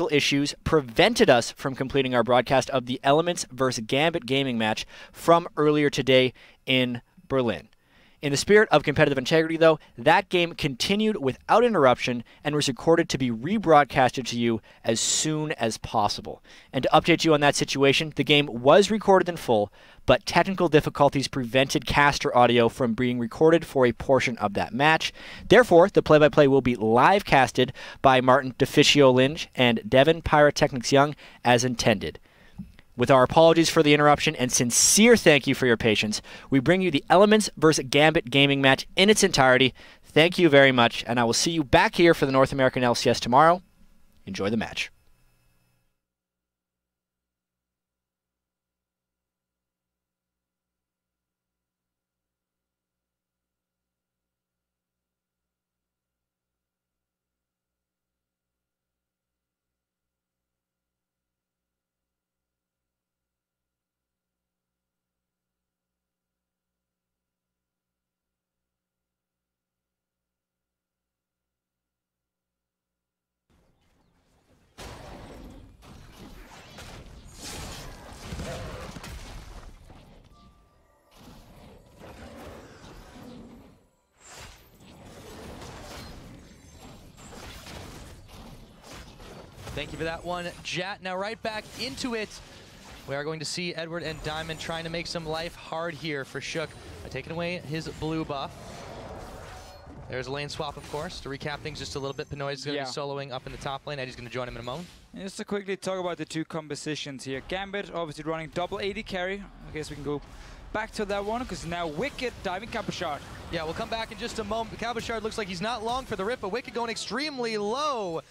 issues prevented us from completing our broadcast of the Elements vs. Gambit Gaming match from earlier today in Berlin. In the spirit of competitive integrity, though, that game continued without interruption and was recorded to be rebroadcasted to you as soon as possible. And to update you on that situation, the game was recorded in full, but technical difficulties prevented caster audio from being recorded for a portion of that match. Therefore, the play-by-play will be live casted by Martin Deficio Lynch and Devin Pyratechnics Young as intended. With our apologies for the interruption and sincere thank you for your patience, we bring you the Elements vs. Gambit Gaming match in its entirety. Thank you very much, and I will see you back here for the North American LCS tomorrow. Enjoy the match. Thank you for that one, Jat. Now right back into it. We are going to see Edward and Diamond trying to make some life hard here for Shook by taking away his blue buff. There's a lane swap, of course. To recap things just a little bit, Pinoy is going to be soloing up in the top lane. Eddie's going to join him in a moment. Just to quickly talk about the two compositions here. Gambit obviously running double AD carry. I guess we can go back to that one because now Wickd diving Cabochard. Yeah, we'll come back in just a moment. Cabochard looks like he's not long for the rip, but Wickd going extremely low.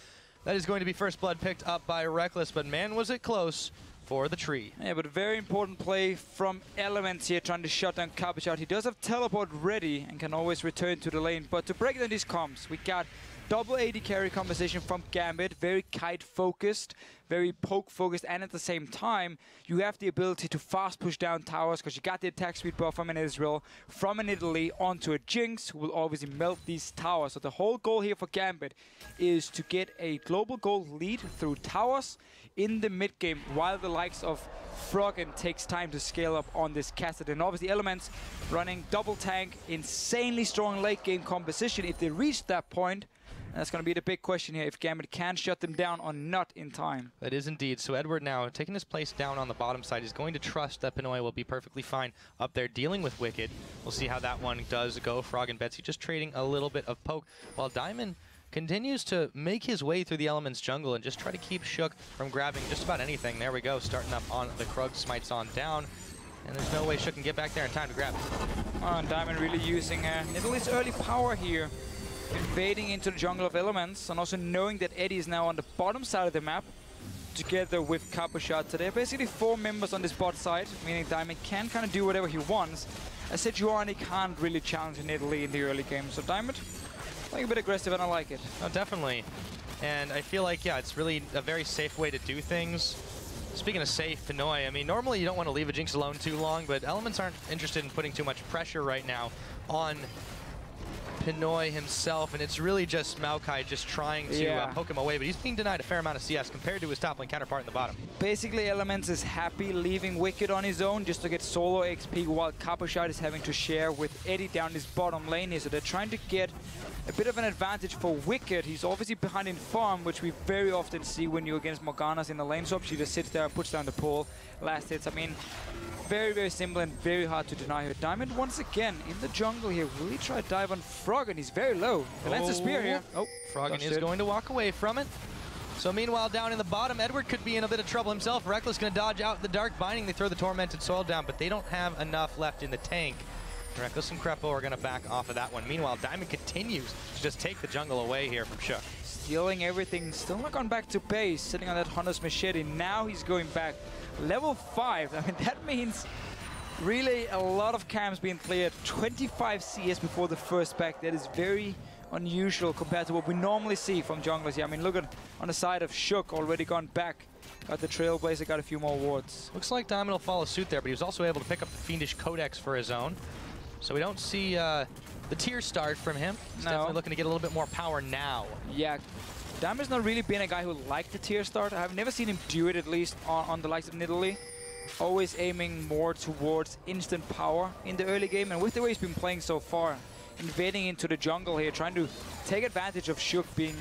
That is going to be first blood picked up by Rekkles, but man, was it close for the tree. Yeah, but a very important play from Elements here, trying to shut down Cabochard. He does have teleport ready and can always return to the lane, but to break down these comps, we got double AD carry composition from Gambit, very kite focused, very poke focused, and at the same time, you have the ability to fast push down towers because you got the attack speed buff from an Ezreal, from a Nidalee onto a Jinx, who will obviously melt these towers. So the whole goal here for Gambit is to get a global gold lead through towers in the mid game, while the likes of Froggen takes time to scale up on this Kassadin. Obviously, Elements running double tank, insanely strong late game composition. If they reach that point, that's going to be the big question here, if Gambit can shut them down or not in time. That is indeed. So Edward now taking his place down on the bottom side. He's going to trust that Pinoy will be perfectly fine up there dealing with Wickd. We'll see how that one does go. Frog and Betsy just trading a little bit of poke, while Diamond continues to make his way through the Elements jungle and just try to keep Shook from grabbing just about anything. There we go, starting up on the Krug, smites on down. And there's no way Shook can get back there in time to grab it. Oh, and Diamond really using Nidalee's early power here, invading into the jungle of Elements, and also knowing that Eddie is now on the bottom side of the map together with Cabochard. So there are basically 4 members on this bot side, meaning Diamond can kind of do whatever he wants, as Sejuani can't really challenge Nidalee in the early game. So Diamond, like a bit aggressive, and I like it. Oh, definitely. And I feel like, yeah, it's really a very safe way to do things. Speaking of safe, Pinoy, I mean, normally you don't want to leave a Jinx alone too long, but Elements aren't interested in putting too much pressure right now on Pinoy himself, and it's really just Maokai just trying to poke him away, but he's being denied a fair amount of CS compared to his top lane counterpart in the bottom. Basically, Elements is happy leaving Wickd on his own just to get solo XP, while Cabochard is having to share with Eddie down his bottom lane here, so they're trying to get a bit of an advantage for Wickd. He's obviously behind in farm, which we very often see when you're against Morganas in the lane swap. She just sits there, puts down the pole, last hits. I mean, very, very simple and very hard to deny her. Diamond once again in the jungle here. Will he try to dive on Froggen? He's very low. He lands a spear here. Oh, Froggen is going to walk away from it. So meanwhile, down in the bottom, Edward could be in a bit of trouble himself. Rekkles going to dodge out the Dark Binding. They throw the Tormented Soil down, but they don't have enough left in the tank. Rekkles and Krepo are going to back off of that one. Meanwhile, Diamond continues to just take the jungle away here from Shook. Stealing everything, still not gone back to base, sitting on that Hunter's Machete. Now he's going back. Level 5, I mean, that means really a lot of camps being cleared. 25 CS before the first pack. That is very unusual compared to what we normally see from junglers here. I mean, look at on the side of Shook, already gone back. Got the Trailblazer, got a few more wards. Looks like Diamond will follow suit there, but he was also able to pick up the Fiendish Codex for his own. So we don't see the tier start from him. He's definitely looking to get a little bit more power now. Yeah, Diamond's not really been a guy who liked the tier start. I've never seen him do it, at least on the likes of Nidalee. Always aiming more towards instant power in the early game, and with the way he's been playing so far, invading into the jungle here, trying to take advantage of Shook being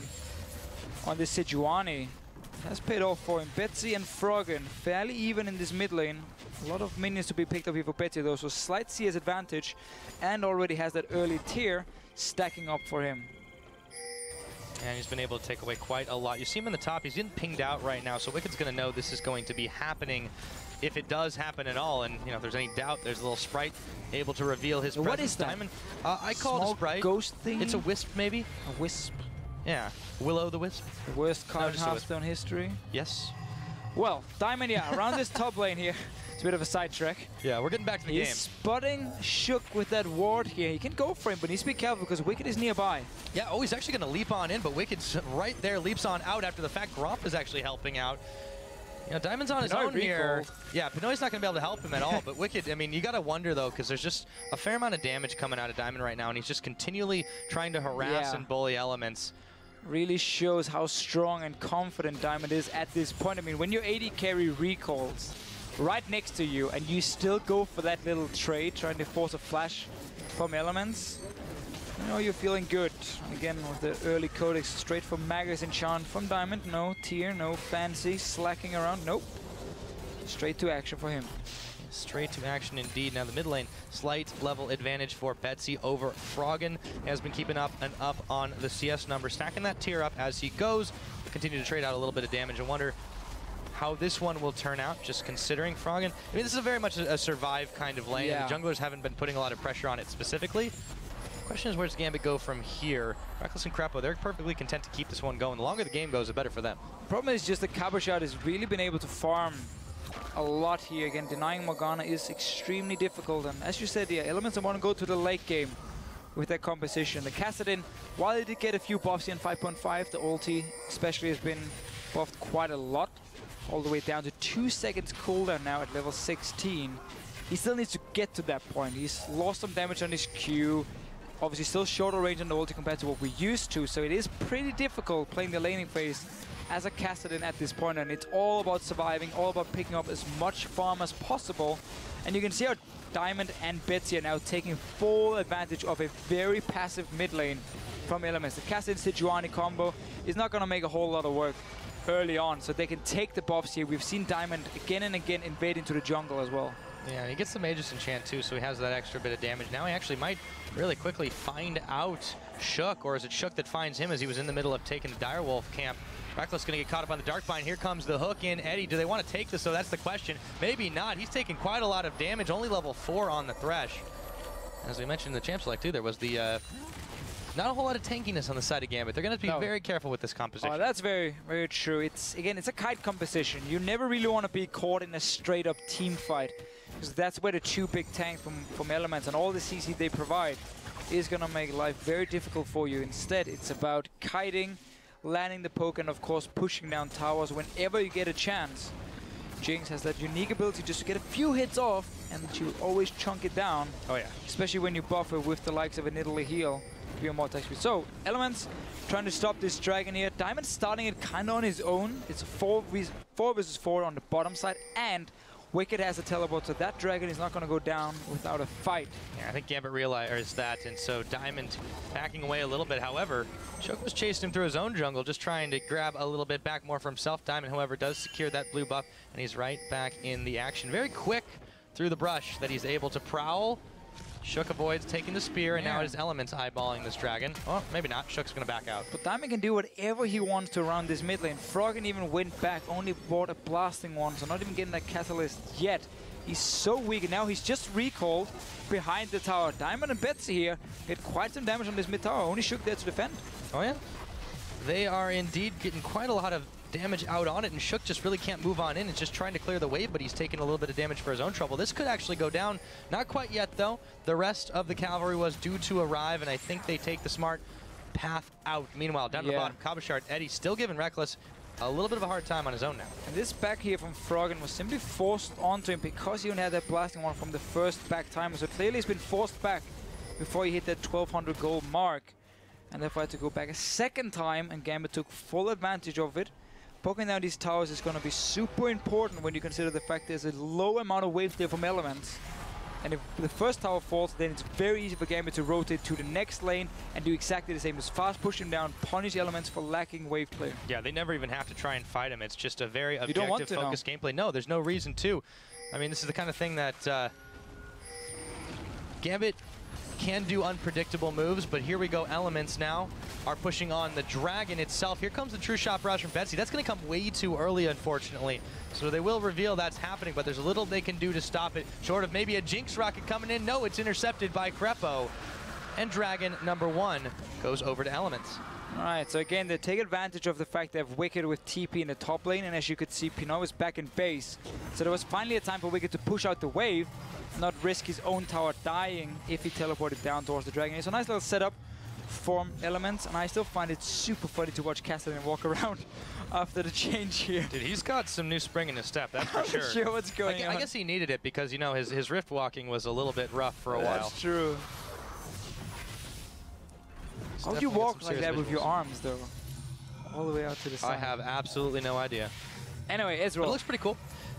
on this Sejuani, has paid off for him. Betsy and Froggen fairly even in this mid lane. A lot of minions to be picked up here for Betsy though, so slight CS advantage, and already has that early tier stacking up for him. And he's been able to take away quite a lot. You see him in the top, he's getting pinged out right now, so Wicked's going to know this is going to be happening if it does happen at all. And, you know, if there's any doubt, there's a little sprite able to reveal his presence. What is that? Diamond. I call it a sprite. Ghost thing? It's a wisp, maybe? A wisp. Yeah. Willow the Wisp. The worst card in just a wisp. Hearthstone history. Yes. Well, Diamond, yeah, around this top lane here. It's a bit of a sidetrack. Yeah, we're getting back to the He's game. spotting Shook with that ward here. He can go for him, but he needs to be careful because Wicked is nearby. Yeah, oh, he's actually going to leap on in, but Wicked's right there, leaps on out after the fact. Gromp is actually helping out. You know, Diamond's on his own here. Yeah, Pinoy's not going to be able to help him at all, but Wicked, I mean, you got to wonder, though, because there's just a fair amount of damage coming out of Diamond right now, and he's just continually trying to harass and bully elements. Really shows how strong and confident Diamond is at this point. I mean, when your AD carry recalls right next to you and you still go for that little trade, trying to force a flash from elements, you know you're feeling good. Again, with the early codex, straight from Magus Enchant from Diamond. No tier, no fancy slacking around. Nope. Straight to action for him. Straight to action indeed. Now the mid lane, slight level advantage for Betsy over Froggen. Has been keeping up and up on the CS number, stacking that tier up as he goes. Continue to trade out a little bit of damage. I wonder how this one will turn out, just considering Froggen. I mean, this is very much a survive kind of lane. Yeah. The junglers haven't been putting a lot of pressure on it specifically. Question is, where does Gambit go from here? Rekkles and Krepo, they're perfectly content to keep this one going. The longer the game goes, the better for them. Problem is just that Cabochard has really been able to farm a lot here. Again, denying Morgana is extremely difficult, and as you said, yeah, elements want to go to the late game with that composition. The Kassadin, while he did get a few buffs here in 5.5, the ulti especially has been buffed quite a lot, all the way down to 2 seconds cooldown now at level 16. He still needs to get to that point. He's lost some damage on his Q, obviously still shorter range on the ulti compared to what we used to, so it is pretty difficult playing the laning phase as a Kassadin at this point, and it's all about surviving, all about picking up as much farm as possible. And you can see how Diamond and Betsy are now taking full advantage of a very passive mid lane from Elements. The Kassadin Sejuani combo is not going to make a whole lot of work early on, so they can take the buffs here. We've seen Diamond again and again invade into the jungle as well. Yeah, and he gets the Magus Enchant too, so he has that extra bit of damage. Now he actually might really quickly find out Shook, or is it Shook that finds him as he was in the middle of taking the Direwolf camp? Rekkles going to get caught up on the Darkbind. Here comes the hook in. Eddie, do they want to take this? So that's the question. Maybe not. He's taking quite a lot of damage. Only level 4 on the Thresh. As we mentioned in the Champ Select too, there was the not a whole lot of tankiness on the side of Gambit. They're going to be very careful with this composition. Oh, that's very, very true. It's a kite composition. You never really want to be caught in a straight-up team fight, because that's where the 2 big tanks from Elements and all the CC they provide is going to make life very difficult for you. Instead, it's about kiting, landing the poke, and of course pushing down towers whenever you get a chance. Jinx has that unique ability just to get a few hits off, and you always chunk it down. Oh yeah. Especially when you buffer with the likes of a Nidalee heal. More attack speed. So, Elements trying to stop this dragon here. Diamond starting it kind of on his own. It's a 4 versus 4 on the bottom side, and Wicked has a teleport, so that dragon is not going to go down without a fight. Yeah, I think Gambit realized that, and so Diamond backing away a little bit. However, Shook was chasing him through his own jungle, just trying to grab a little bit back more for himself. Diamond, however, does secure that blue buff, and he's right back in the action. Very quick through the brush that he's able to prowl. Shook avoids taking the spear, and now it is Elements eyeballing this dragon. Oh, maybe not. Shook's going to back out. But Diamond can do whatever he wants to around this mid lane. Froggen even went back, only bought a blasting one, so not even getting that catalyst yet. He's so weak, and now he's just recalled behind the tower. Diamond and Betsy here get quite some damage on this mid tower. Only Shook there to defend. Oh yeah? They are indeed getting quite a lot of damage out on it, and Shook just really can't move on in. It's just trying to clear the wave, but he's taking a little bit of damage for his own trouble. This could actually go down. Not quite yet, though. The rest of the cavalry was due to arrive, and I think they take the smart path out. Meanwhile, down the bottom, Cabochard, Eddie still giving Rekkles a little bit of a hard time on his own now. And this back here from Froggen was simply forced onto him because he only had that blasting one from the first back timer. So clearly he's been forced back before he hit that 1200 gold mark. and therefore had to go back a second time, and Gambit took full advantage of it. Poking down these towers is going to be super important when you consider the fact there's a low amount of wave clear from Elements. And if the first tower falls, then it's very easy for Gambit to rotate to the next lane and do exactly the same. Just fast push him down, punish Elements for lacking wave clear. Yeah, they never even have to try and fight him. It's just a very objective, focused gameplay. No, there's no reason to. I mean, this is the kind of thing that Gambit can do unpredictable moves, but here we go. Elements now are pushing on the Dragon itself. Here comes the true shot barrage from Betsy. That's going to come way too early, unfortunately. So they will reveal that's happening, but there's a little they can do to stop it, short of maybe a Jinx rocket coming in. No, it's intercepted by Krepo. And Dragon #1 goes over to Elements. Alright, so again, they take advantage of the fact they have Wicked with TP in the top lane, and as you could see, Pinoy was back in base. So there was finally a time for Wicked to push out the wave, not risk his own tower dying if he teleported down towards the Dragon. It's a nice little setup from Elements, and I still find it super funny to watch Kassadin walk around after the change here. Dude, he's got some new spring in his step, that's for sure. I'm not sure what's going on. I guess he needed it because, you know, his rift walking was a little bit rough for a while. That's true. How do you walk like that with your arms, though? All the way out to the side. I have absolutely no idea. Anyway, Ezreal. It looks pretty cool.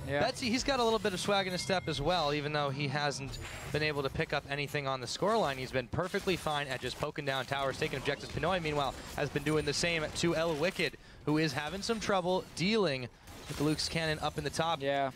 Yeah. Betsy, he's got a little bit of swag in his step as well, even though he hasn't been able to pick up anything on the scoreline. He's been perfectly fine at just poking down towers, taking objectives. Pinoy, meanwhile, has been doing the same to Wickd, who is having some trouble dealing with the Luke's cannon up in the top. Yeah.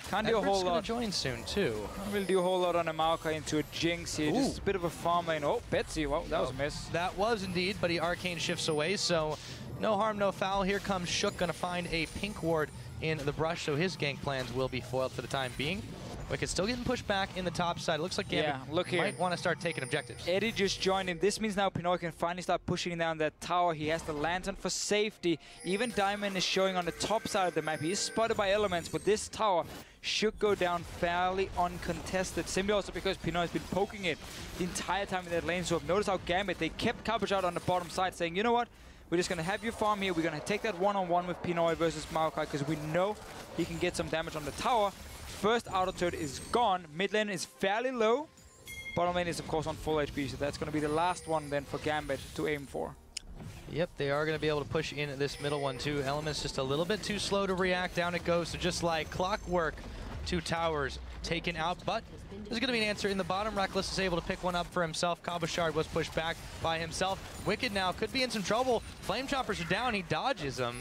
Can't do a whole lot. Gonna join soon, too. Can't really do a whole lot on a Maokai into a Jinx here. Just a bit of a farm lane. Oh, Betsy. Wow, that was a miss. That was indeed, but he arcane shifts away, so no harm, no foul. Here comes Shook, gonna find a pink ward in the brush, so his gank plans will be foiled for the time being. Wicked still getting pushed back in the top side. It looks like Gambit might want to start taking objectives. Eddie just joined him. This means now Pinoy can finally start pushing down that tower. He has the lantern for safety. Even Diamond is showing on the top side of the map. He is spotted by Elements, but this tower should go down fairly uncontested. Simply also because Pinoy has been poking it the entire time in that lane swap. Notice how Gambit, they kept Cabochard on the bottom side saying, you know what? We're just going to have you farm here. We're going to take that one-on-one with Pinoy versus Maokai because we know he can get some damage on the tower. First auto turret is gone. Mid lane is fairly low. Bottom lane is, of course, on full HP, so that's going to be the last one then for Gambit to aim for. Yep, they are going to be able to push in this middle one, too. Elements just a little bit too slow to react. Down it goes. So just like clockwork, 2 towers taken out, but there's going to be an answer in the bottom. Rekkles is able to pick one up for himself. Cabochard was pushed back by himself. Wicked now could be in some trouble. Flame choppers are down. He dodges them.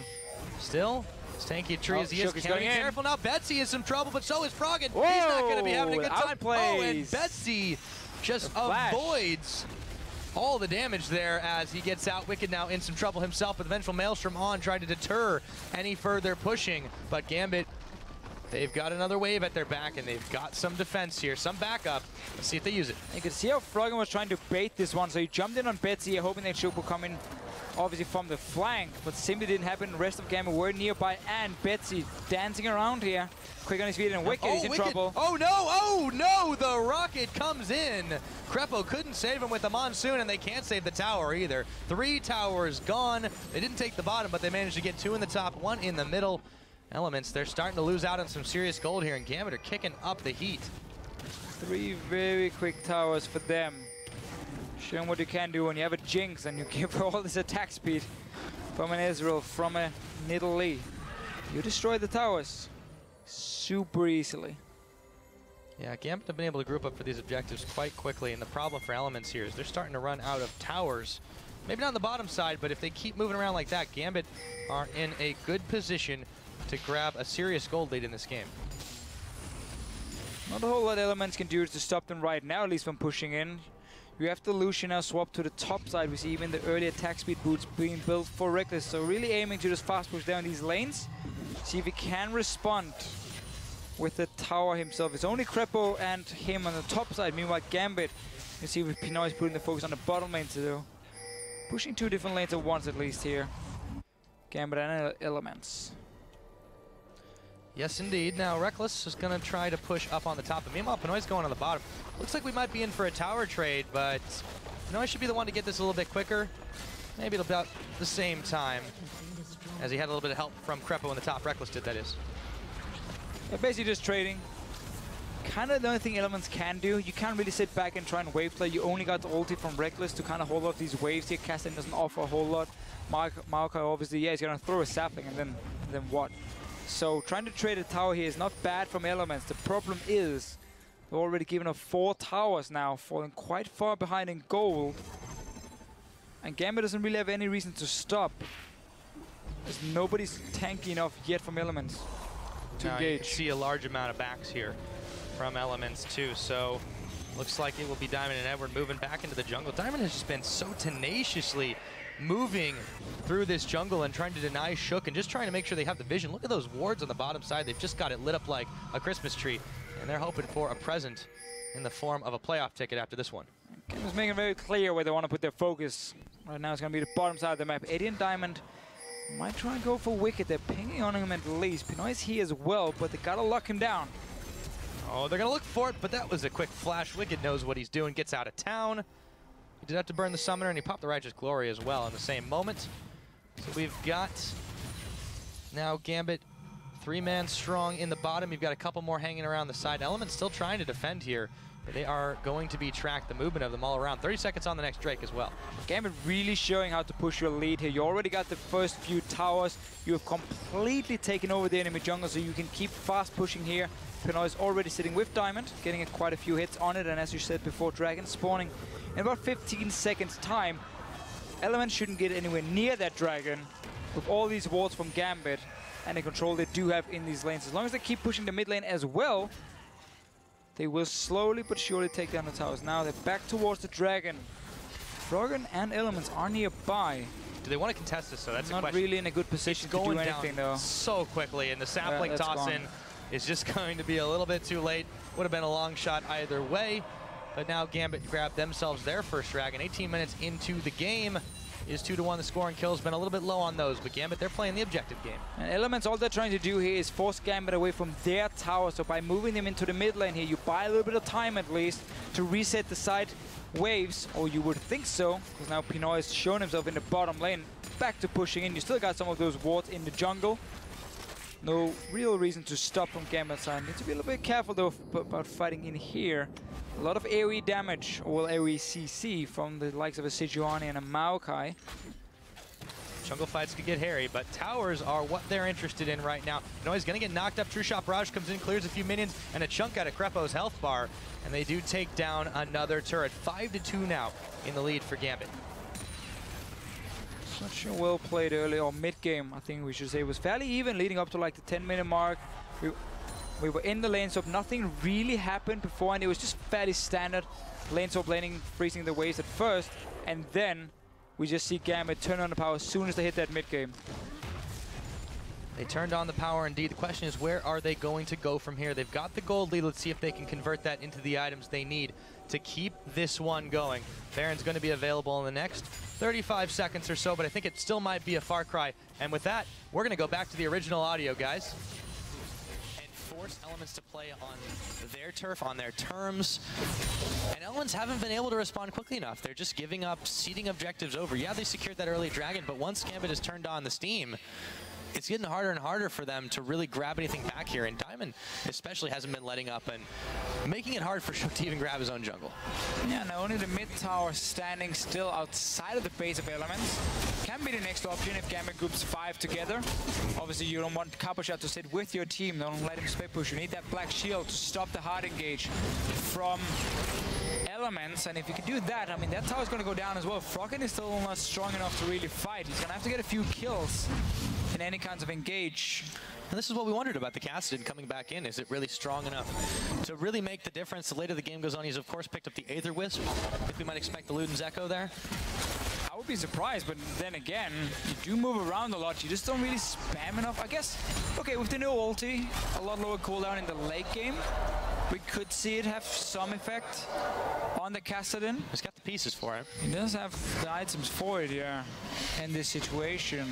Still, as tanky a tree as he is, can't be careful now. Betsy is in some trouble, but so is Froggen. Whoa, he's not going to be having a good time. Outplays. Oh, and Betsy just avoids all the damage there as he gets out. Wicked now in some trouble himself, with Vengeful Maelstrom on, trying to deter any further pushing. But Gambit, they've got another wave at their back, and they've got some defense here, some backup. Let's see if they use it. You can see how Froggen was trying to bait this one, so he jumped in on Betsy, hoping that Shook will come in, obviously from the flank, but simply didn't happen. The rest of Gambit were nearby, and Betsy dancing around here. Quick on his feet, and Wicked is in trouble. Oh no, oh no, the rocket comes in. Krepo couldn't save him with the monsoon, and they can't save the tower either. 3 towers gone. They didn't take the bottom, but they managed to get 2 in the top, 1 in the middle. Elements, they're starting to lose out on some serious gold here, and Gambit are kicking up the heat. 3 very quick towers for them. Showing what you can do when you have a Jinx and you give all this attack speed from an Ezreal, from a Nidalee. You destroy the towers super easily. Yeah, Gambit have been able to group up for these objectives quite quickly, and the problem for Elements here is they're starting to run out of towers. Maybe not on the bottom side, but if they keep moving around like that, Gambit are in a good position to grab a serious gold lead in this game. Not a whole lot Elements can do to stop them right now, at least from pushing in. You have the Lucian now swap to the top side. We see even the early attack speed boots being built for Rekkles. So really aiming to just fast push down these lanes. See if he can respond with the tower himself. It's only Krepo and him on the top side. Meanwhile, Gambit, you see if Pinoy is putting the focus on the bottom lane too. Pushing 2 different lanes at once at least here. Gambit and Elements. Yes, indeed. Now, Rekkles is going to try to push up on the top. And meanwhile, Pinoy's going on the bottom. Looks like we might be in for a tower trade, but Pinoy should be the one to get this a little bit quicker. Maybe at about the same time, as he had a little bit of help from Krepo in the top. Rekkles did, that is. Yeah, basically just trading. kind of the only thing Elements can do. You can't really sit back and try and wave play. You only got the ulti from Rekkles to kind of hold off these waves here. Kassadin doesn't offer a whole lot. Maokai obviously, yeah, he's going to throw a sapling and then what? So trying to trade a tower here is not bad from Elements. The problem is they're already given up 4 towers now, falling quite far behind in gold. And Gambit doesn't really have any reason to stop. There's nobody's tanky enough yet from Elements to engage. You can see a large amount of backs here from Elements too. So looks like it will be Diamond and Edward moving back into the jungle. Diamond has just been so tenaciously moving through this jungle and trying to deny Shook and just trying to make sure they have the vision. Look at those wards on the bottom side. They've just got it lit up like a Christmas tree. And they're hoping for a present in the form of a playoff ticket after this one. Gambit's making it very clear where they want to put their focus. Right now it's going to be the bottom side of the map. 80 and Diamond might try and go for Wicked. They're pinging on him at least. Pinoy's here as well, but they got to lock him down. Oh, they're going to look for it, but that was a quick flash. Wicked knows what he's doing, gets out of town. He did have to burn the Summoner, and he popped the Righteous Glory as well in the same moment. So we've got now Gambit 3-man strong in the bottom. You've got a couple more hanging around the side. Elements still trying to defend here. But they are going to be tracked, the movement of them all around. 30 seconds on the next Drake as well. Gambit really showing how to push your lead here. You already got the first few towers. You have completely taken over the enemy jungle, so you can keep fast pushing here. Pinoy is already sitting with Diamond, getting quite a few hits on it. And as you said before, Dragon spawning in about 15 seconds time. Elements shouldn't get anywhere near that Dragon with all these wards from Gambit and the control they do have in these lanes. As long as they keep pushing the mid lane as well, they will slowly but surely take down the towers. Now they're back towards the Dragon. Froggen and Elements are nearby. Do they want to contest this, though? That's not a question. really in a good position to do anything, though. So quickly, and the sapling toss-in is just going to be a little bit too late. Would have been a long shot either way. But now Gambit grabbed themselves their first Dragon. 18 minutes into the game is 2-1. The scoring kills been a little bit low on those, but Gambit, they're playing the objective game. And Elements, all they're trying to do here is force Gambit away from their tower. So by moving them into the mid lane here, you buy a little bit of time at least to reset the side waves, or you would think so, because now Pinoy has shown himself in the bottom lane. Back to pushing in. You still got some of those wards in the jungle. No real reason to stop from Gambit's side. Need to be a little bit careful though about fighting in here. A lot of AoE damage, or well, AoE CC from the likes of a Sejuani and a Maokai. Jungle fights could get hairy, but towers are what they're interested in right now. You know, he's going to get knocked up. True Shot Barrage comes in, clears a few minions, and a chunk out of Krepo's health bar. And they do take down another turret. 5-2 now in the lead for Gambit. Such a well played early, or mid-game, I think we should say. It was fairly even leading up to like the 10-minute mark. We were in the lane swap, nothing really happened before, and it was just fairly standard lane swap laning, freezing the waves at first, and then we just see Gambit turn on the power as soon as they hit that mid-game. They turned on the power indeed. The question is, where are they going to go from here? They've got the gold lead. Let's see if they can convert that into the items they need to keep this one going. Baron's going to be available in the next 35 seconds or so, but I think it still might be a far cry. And with that, we're going to go back to the original audio, guys. Force Elements to play on their turf, on their terms. And Elements haven't been able to respond quickly enough. They're just giving up seeding objectives over. Yeah, they secured that early Dragon, but once Gambit has turned on the steam, it's getting harder and harder for them to really grab anything back here. And Diamond especially hasn't been letting up and making it hard for Shook to even grab his own jungle. Yeah, now only the mid tower standing still outside of the base of Elements. Can be the next option if Gambit groups 5 together. Obviously, you don't want Cabochard to sit with your team. Don't let him split push. You need that black shield to stop the hard engage from Elements. And if you can do that, I mean, that tower's going to go down as well. Froggen is still not strong enough to really fight. He's going to have to get a few kills in any kinds of engage. And this is what we wondered about the Kassadin coming back in. Is it really strong enough to really make the difference? The later the game goes on, he's of course picked up the Aether Wisp. I think we might expect the Luden's Echo there. I would be surprised, but then again, you do move around a lot. You just don't really spam enough. I guess, okay, with the new ulti, a lot lower cooldown in the late game, we could see it have some effect on the Kassadin. He's got the pieces for it. He does have the items for it, yeah, in this situation.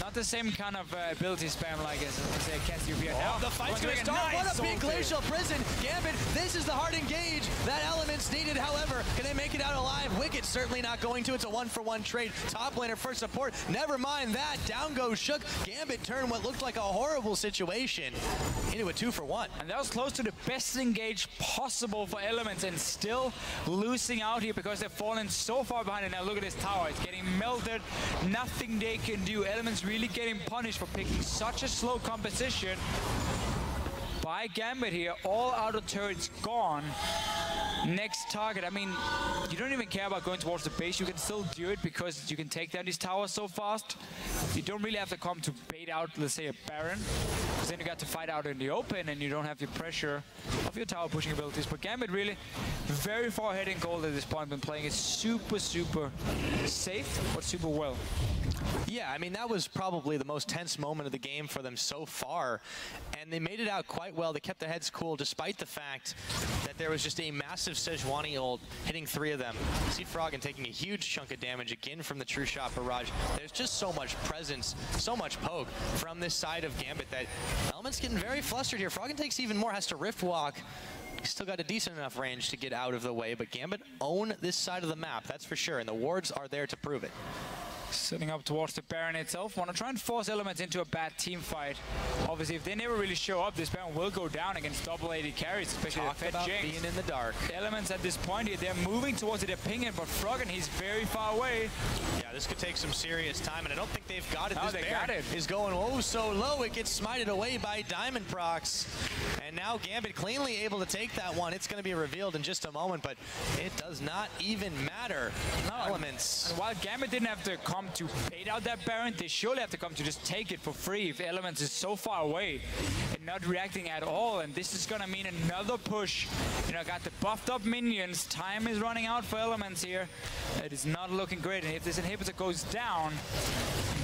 Not the same kind of ability spam like as say Cassiopeia. Oh, the fight's going to start. What a big glacial prison. Gambit, this is the hard engage that Elements needed. However, can they make it out alive? Wicked certainly not going to. It's a 1-for-1 trade. Top laner for support. Never mind that. Down goes Shook. Gambit turned what looked like a horrible situation into a 2-for-1. And that was close to the best best engage possible for Elements and still losing out here because they've fallen so far behind. And now look at this tower, it's getting melted, nothing they can do. Elements really getting punished for picking such a slow composition by Gambit here. All outer turrets gone. Next target, I mean, you don't even care about going towards the base. You can still do it because you can take down these towers so fast. You don't really have to come to bait out, let's say, a Baron, because then you got to fight out in the open and you don't have the pressure of your tower pushing abilities. But Gambit really very far ahead in gold at this point. Been playing it super safe, but super well. Yeah, I mean, that was probably the most tense moment of the game for them so far, and they made it out quite well. They kept their heads cool despite the fact that there was just a massive Sejuani ult hitting 3 of them. See Froggen taking a huge chunk of damage again from the True Shot barrage. There's just so much presence, so much poke from this side of Gambit that Element's getting very flustered here. Froggen takes even more, has to rift walk. He's still got a decent enough range to get out of the way, but Gambit own this side of the map, that's for sure, and the wards are there to prove it. Setting up towards the Baron itself. Want to try and force Elements into a bad team fight. Obviously, if they never really show up, this Baron will go down against double-AD carries, especially the Fed Jinx. Being in the dark. Elements at this point here, they're moving towards it, they're pinging, but Froggen, he's very far away. Yeah, this could take some serious time, and I don't think they've got it. No, this Baron is going oh so low, it gets smited away by Diamondprox. And now Gambit cleanly able to take that one. It's going to be revealed in just a moment, but it does not even matter. No. Elements. And while Gambit didn't have to come to bait out that Baron, they surely have to come to just take it for free if Elements is so far away and not reacting at all. And this is going to mean another push. You know, got the buffed up minions. Time is running out for Elements here. It is not looking great. And if this inhibitor goes down,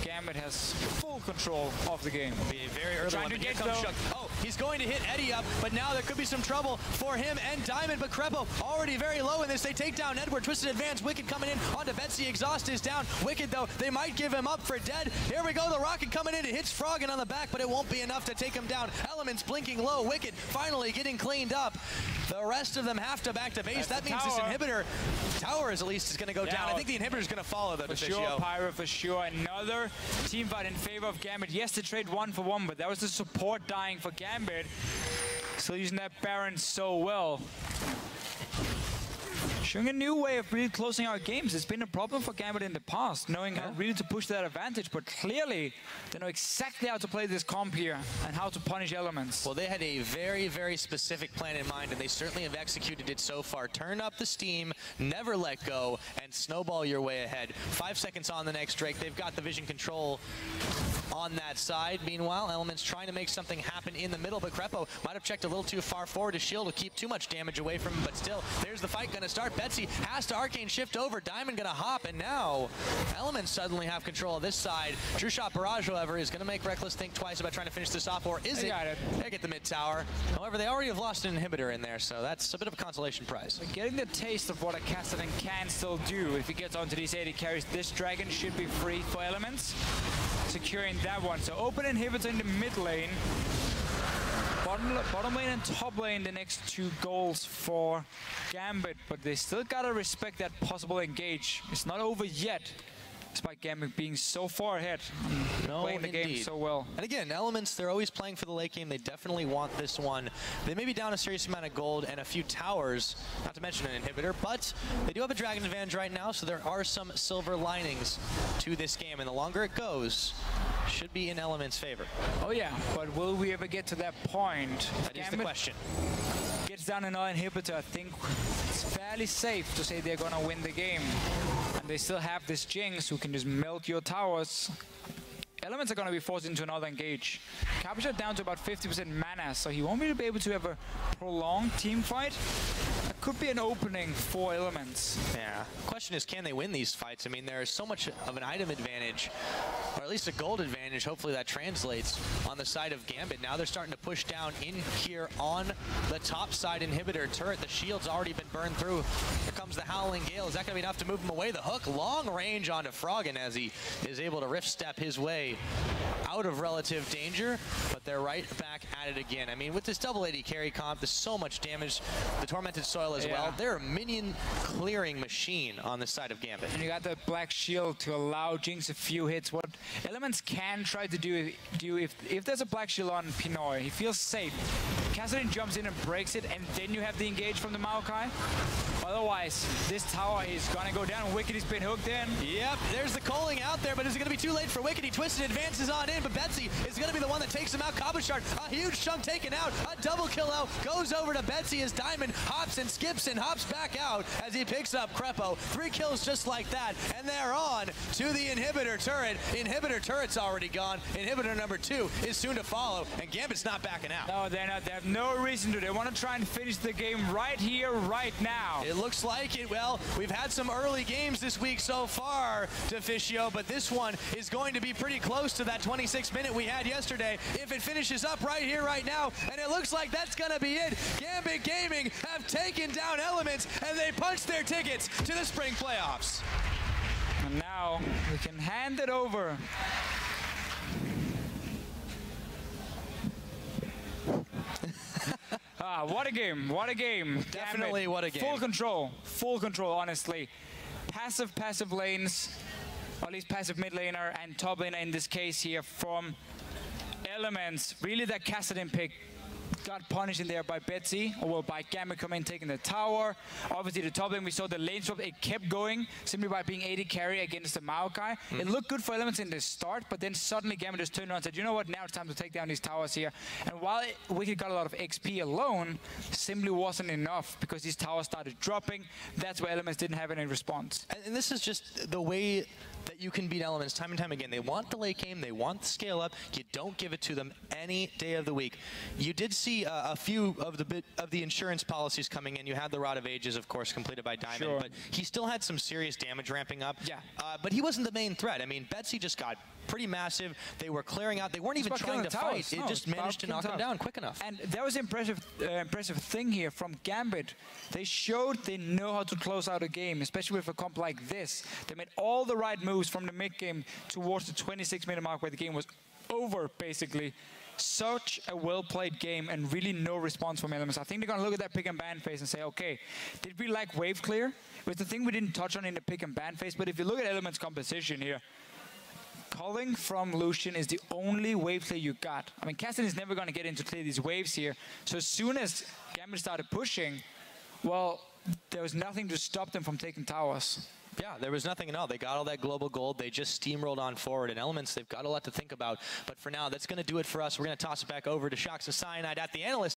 Gambit has full control of the game. Be a very early one, but here comes Shuck. Oh, he's going to hit Eddie up, but now there could be some trouble for him and Diamond, but Krepo already very low in this. They take down Edward, twisted advance, Wickd coming in onto Betsy, exhaust is down. Wickd though, they might give him up for dead. Here we go, the rocket coming in, it hits Froggen on the back, but it won't be enough to take him down. Elements blinking low, Wickd finally getting cleaned up. The rest of them have to back to base. That means this inhibitor, tower at least, is going to go down. I think the inhibitor is going to follow though. For sure, Pyro, for sure. Another team fight in favor of Gambit. Yes, they trade 1-for-1, but that was the support dying for Gambit. Still using that Baron so well. Showing a new way of really closing out games. It's been a problem for Gambit in the past, knowing how really to push that advantage, but clearly they know exactly how to play this comp here and how to punish Elements. Well, they had a very specific plan in mind, and they certainly have executed it so far. Turn up the steam, never let go, and snowball your way ahead. 5 seconds on the next Drake. They've got the vision control on that side. Meanwhile, Elements trying to make something happen in the middle, but Krepo might have checked a little too far forward. His shield will keep too much damage away from him, but still, there's the fight going to start. Betsy has to arcane shift over. Diamond going to hop, and now Elements suddenly have control of this side. True Shot Barrage, however, is going to make Rekkles think twice about trying to finish this off, or is it? They get the mid tower. However, they already have lost an inhibitor in there, so that's a bit of a consolation prize. Getting the taste of what a Kassadin can still do if he gets onto these AD carries. This dragon should be free for Elements. Securing that one. So open inhibitor in the mid lane. Bottom lane and top lane, the next 2 goals for Gambit, but they still gotta respect that possible engage. It's not over yet, despite Gambit being so far ahead and playing the game so well. And again, Elements, they're always playing for the late game. They definitely want this one. They may be down a serious amount of gold and a few towers, not to mention an inhibitor, but they do have a dragon advantage right now, so there are some silver linings to this game, and the longer it goes, should be in Elements' favor. Oh yeah, but will we ever get to that point? That is the question. Gets down another inhibitor. I think it's fairly safe to say they're gonna win the game. And they still have this Jinx who can just melt your towers. Elements are going to be forced into another engage. Cabochard down to about 50% mana, so he won't really be able to have a prolonged team fight. That could be an opening for Elements. Yeah. The question is, can they win these fights? I mean, there is so much of an item advantage, or at least a gold advantage. Hopefully that translates on the side of Gambit. Now they're starting to push down in here on the top side inhibitor turret. The shield's already been burned through. Here comes the Howling Gale. Is that going to be enough to move him away? The hook, long range onto Froggen as he is able to rift step his way out of relative danger, but they're right back at it again. I mean, with this double AD carry comp, there's so much damage. The Tormented Soil as well. They're a minion clearing machine on the side of Gambit. And you got the Black Shield to allow Jinx a few hits. What Elements can try to do if there's a Black Shield on Pinoy, he feels safe. Kassadin jumps in and breaks it, and then you have the engage from the Maokai. Otherwise, this tower is gonna go down. Wickd has been hooked in. Yep, there's the calling out there, but is it gonna be too late for Wickd? He twisted, advances on in, but Betsy is gonna be the one that takes him out. Cabochard, a huge chunk taken out, a double kill out, goes over to Betsy as Diamond hops and skips and hops back out as he picks up Krepo. 3 kills just like that, and they're on to the inhibitor turret. Inhibitor turret's already gone. Inhibitor number 2 is soon to follow, and Gambit's not backing out. No, they're not. They have no reason to. They want to try and finish the game right here, right now. It looks like it. Well, we've had some early games this week so far, Deficio, but this one is going to be pretty close to that 26-minute we had yesterday if it finishes up right here, right now, and it looks like that's going to be it. Gambit Gaming have taken down Elements, and they punched their tickets to the spring playoffs. And now we can hand it over. What a game, what a game. Definitely what a game. Full control, honestly. Passive lanes, or at least passive mid laner and top laner in this case here from Elements. Really that Kassadin pick got punished in there by Betsy, or well, by Gambit coming and taking the tower. Obviously the top lane, we saw the lane swap, it kept going simply by being AD carry against the Maokai. It looked good for Elements in the start, but then suddenly Gambit just turned around and said, you know what, now it's time to take down these towers here. And while Wickd got a lot of XP alone, simply wasn't enough because these towers started dropping. That's where Elements didn't have any response. And this is just the way that you can beat Elements time and time again. They want the late game, they want the scale up. You don't give it to them any day of the week. You did see a few of the insurance policies coming in. You had the Rod of Ages, of course, completed by Diamond, but he still had some serious damage ramping up. Yeah. But he wasn't the main threat. I mean, Betsy just got pretty massive. They were clearing out. They weren't even trying to fight. It just managed to knock them down quick enough. And that was impressive thing here from Gambit. They showed they know how to close out a game, especially with a comp like this. They made all the right moves from the mid game towards the 26-minute mark where the game was over, basically. Such a well-played game and really no response from Elements. I think they're going to look at that pick and ban phase and say, okay, did we like wave clear? It was the thing we didn't touch on in the pick and ban phase, but if you look at Elements' composition here, calling from Lucian is the only wave clear you got. I mean, Kassadin is never going to get in to clear these waves here. So as soon as Gambit started pushing, well, there was nothing to stop them from taking towers. Yeah, there was nothing at all. They got all that global gold. They just steamrolled on forward. And Elements, they've got a lot to think about. But for now, that's going to do it for us. We're going to toss it back over to Shocks and Cyanide at the analyst.